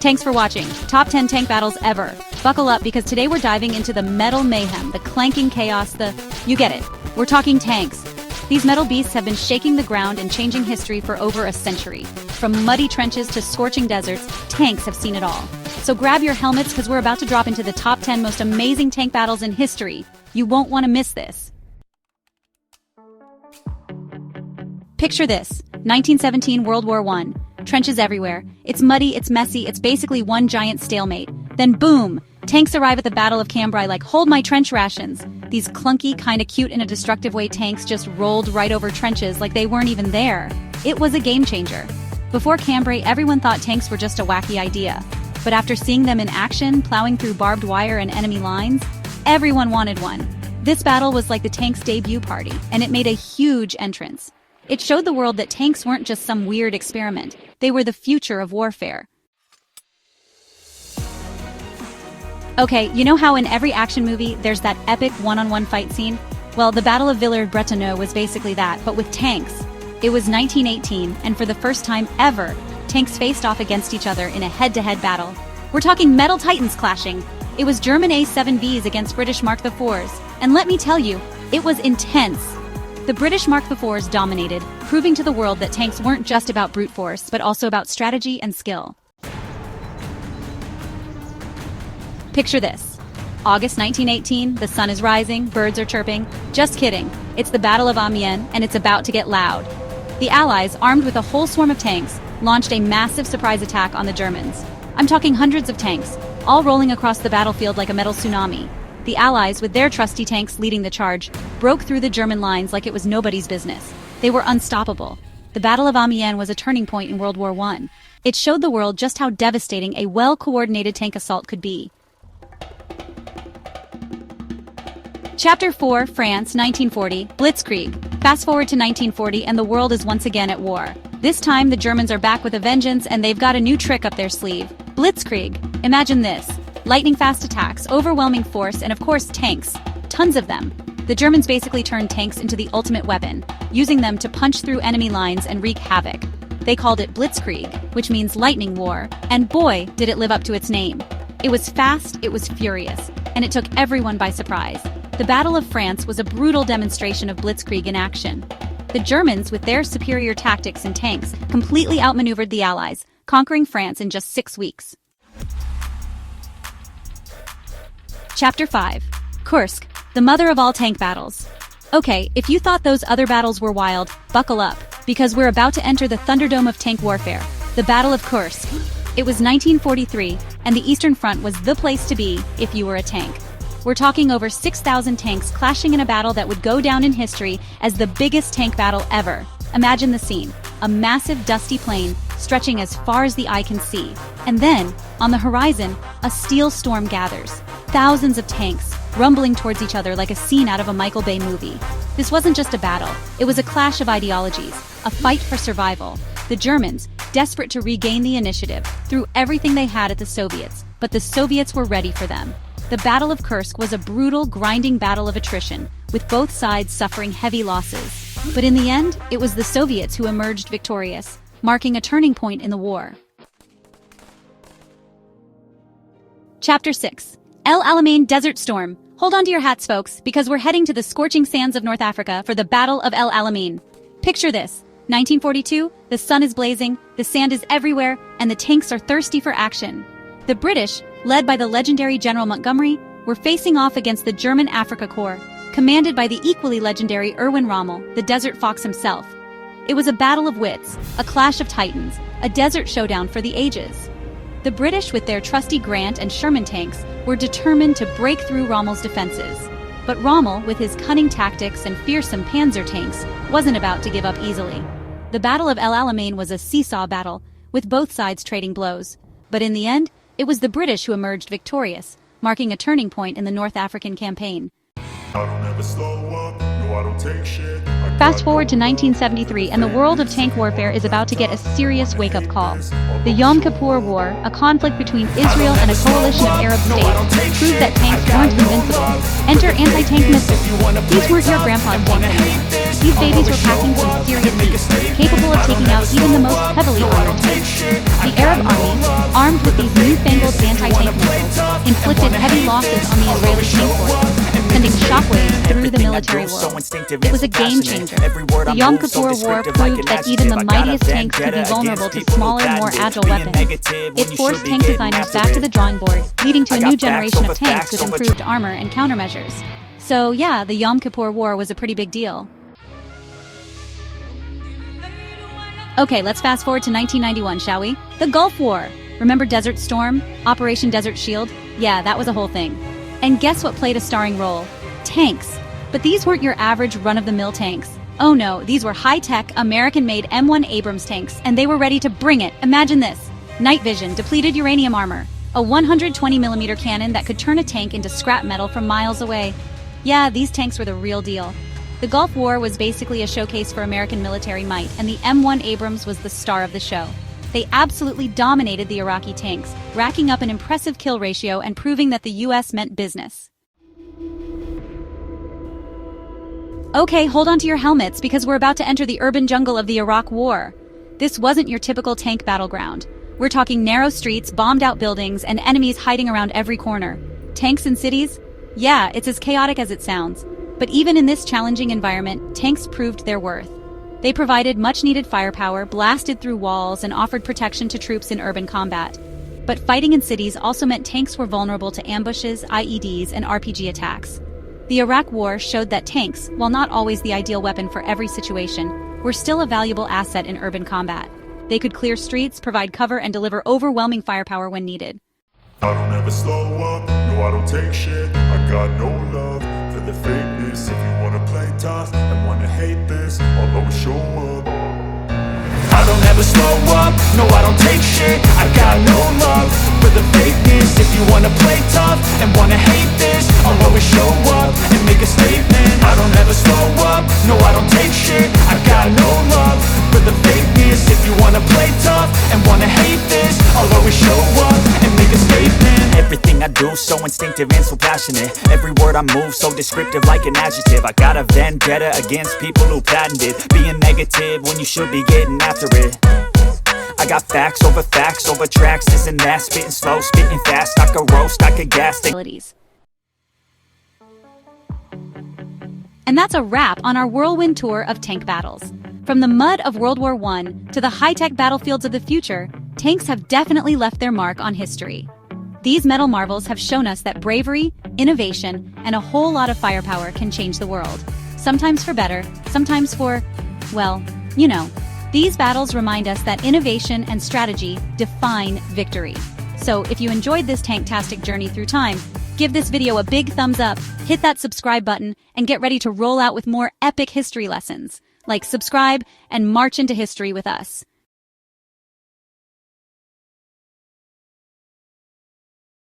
Thanks for watching. Top 10 tank battles ever. Buckle up because today we're diving into the metal mayhem, the clanking chaos, you get it. We're talking tanks. These metal beasts have been shaking the ground and changing history for over a century. From muddy trenches to scorching deserts, tanks have seen it all. So grab your helmets because we're about to drop into the top 10 most amazing tank battles in history. You won't want to miss this. Picture this, 1917 World War I. Trenches everywhere. It's muddy, it's messy, it's basically one giant stalemate. Then boom! Tanks arrive at the Battle of Cambrai like, hold my trench rations. These clunky, kinda cute in a destructive way tanks just rolled right over trenches like they weren't even there. It was a game changer. Before Cambrai, everyone thought tanks were just a wacky idea. But after seeing them in action, plowing through barbed wire and enemy lines, everyone wanted one. This battle was like the tank's debut party, and it made a huge entrance. It showed the world that tanks weren't just some weird experiment. They were the future of warfare. Okay, you know how in every action movie there's that epic one-on-one fight scene? Well, the Battle of Villers-Bretonneux was basically that, but with tanks. It was 1918, and for the first time ever, tanks faced off against each other in a head-to-head battle. We're talking metal titans clashing. It was German A7Vs against British Mark IVs, and let me tell you, it was intense. The British Mark IVs dominated, proving to the world that tanks weren't just about brute force, but also about strategy and skill. Picture this. August 1918, the sun is rising, birds are chirping. Just kidding. It's the Battle of Amiens, and it's about to get loud. The Allies, armed with a whole swarm of tanks, launched a massive surprise attack on the Germans. I'm talking hundreds of tanks, all rolling across the battlefield like a metal tsunami. The Allies, with their trusty tanks leading the charge, broke through the German lines like it was nobody's business. They were unstoppable. The Battle of Amiens was a turning point in World War I. It showed the world just how devastating a well-coordinated tank assault could be. Chapter 4, France, 1940, Blitzkrieg. Fast forward to 1940 and the world is once again at war. This time the Germans are back with a vengeance and they've got a new trick up their sleeve. Blitzkrieg. Imagine this. Lightning-fast attacks, overwhelming force, and of course tanks. Tons of them. The Germans basically turned tanks into the ultimate weapon, using them to punch through enemy lines and wreak havoc. They called it Blitzkrieg, which means lightning war, and boy, did it live up to its name. It was fast, it was furious, and it took everyone by surprise. The Battle of France was a brutal demonstration of Blitzkrieg in action. The Germans, with their superior tactics and tanks, completely outmaneuvered the Allies, conquering France in just 6 weeks. Chapter 5. Kursk, the mother of all tank battles. Okay, if you thought those other battles were wild, buckle up, because we're about to enter the Thunderdome of tank warfare, the Battle of Kursk. It was 1943, and the Eastern Front was the place to be if you were a tank. We're talking over 6,000 tanks clashing in a battle that would go down in history as the biggest tank battle ever. Imagine the scene. A massive dusty plain stretching as far as the eye can see. And then, on the horizon, a steel storm gathers. Thousands of tanks, rumbling towards each other like a scene out of a Michael Bay movie. This wasn't just a battle. It was a clash of ideologies, a fight for survival. The Germans, desperate to regain the initiative, threw everything they had at the Soviets, but the Soviets were ready for them. The Battle of Kursk was a brutal, grinding battle of attrition, with both sides suffering heavy losses. But in the end, it was the Soviets who emerged victorious, marking a turning point in the war. Chapter 6. El Alamein Desert Storm. Hold on to your hats, folks, because we're heading to the scorching sands of North Africa for the Battle of El Alamein. Picture this. 1942, the sun is blazing, the sand is everywhere, and the tanks are thirsty for action. The British, led by the legendary General Montgomery, were facing off against the German Afrika Korps, commanded by the equally legendary Erwin Rommel, the Desert Fox himself. It was a battle of wits, a clash of titans, a desert showdown for the ages. The British, with their trusty Grant and Sherman tanks, were determined to break through Rommel's defenses. But Rommel, with his cunning tactics and fearsome panzer tanks, wasn't about to give up easily. The Battle of El Alamein was a seesaw battle, with both sides trading blows. But in the end, it was the British who emerged victorious, marking a turning point in the North African campaign. Fast forward to 1973 and the world of tank warfare is about to get a serious wake-up call. The Yom Kippur War, a conflict between Israel and a coalition of Arab states, proved that tanks weren't invincible. Enter anti-tank missiles. These weren't your grandpa's tanks anymore. These babies were packing some serious heat, capable of taking out even the most heavily armored tanks. The Arab army, armed with these assembled anti-tank missiles inflicted heavy losses on the Israeli tank force, sending shockwaves through the military world. It was a game changer. The Yom Kippur War proved that even the mightiest tanks could be vulnerable to smaller, more agile weapons. It forced tank designers back to the drawing board, leading to a new generation of tanks with improved armor and countermeasures. So yeah, the Yom Kippur War was a pretty big deal. Okay, let's fast forward to 1991, shall we? The Gulf War. Remember Desert Storm? Operation Desert Shield? Yeah, that was a whole thing. And guess what played a starring role? Tanks. But these weren't your average run-of-the-mill tanks. Oh no, these were high-tech, American-made M1 Abrams tanks, and they were ready to bring it. Imagine this. Night vision, depleted uranium armor, a 120mm cannon that could turn a tank into scrap metal from miles away. Yeah, these tanks were the real deal. The Gulf War was basically a showcase for American military might, and the M1 Abrams was the star of the show. They absolutely dominated the Iraqi tanks, racking up an impressive kill ratio and proving that the US meant business. Okay, hold on to your helmets because we're about to enter the urban jungle of the Iraq War. This wasn't your typical tank battleground. We're talking narrow streets, bombed-out buildings, and enemies hiding around every corner. Tanks in cities? Yeah, it's as chaotic as it sounds. But even in this challenging environment, tanks proved their worth. They provided much-needed firepower, blasted through walls, and offered protection to troops in urban combat. But fighting in cities also meant tanks were vulnerable to ambushes, IEDs, and RPG attacks. The Iraq War showed that tanks, while not always the ideal weapon for every situation, were still a valuable asset in urban combat. They could clear streets, provide cover, and deliver overwhelming firepower when needed. I don't ever slow up, no I don't take shit. I got no love for the fakeness. If you wanna play tough and wanna hate this, I'll always show up. I don't ever slow up, no I don't take shit. I got no love for the fakeness. If you wanna play tough and wanna hate this, I'll always show up and make a statement. I don't ever slow up, no I don't take shit. I got no love for the fakeness. If you wanna play tough and wanna hate this, I'll always show up and make a statement. Everything I do so instinctive and so passionate. Every word I move so descriptive like an adjective. I got a vendetta against people who patented being negative when you should be getting after it. I got facts over tracks, this and that. Spitting slow, spitting fast. I could roast, I could gas. And that's a wrap on our whirlwind tour of tank battles. From the mud of World War I to the high-tech battlefields of the future, tanks have definitely left their mark on history. These metal marvels have shown us that bravery, innovation, and a whole lot of firepower can change the world. Sometimes for better, sometimes for, well, you know. These battles remind us that innovation and strategy define victory. So if you enjoyed this tanktastic journey through time, give this video a big thumbs up, hit that subscribe button, and get ready to roll out with more epic history lessons. Like, subscribe and march into history with us.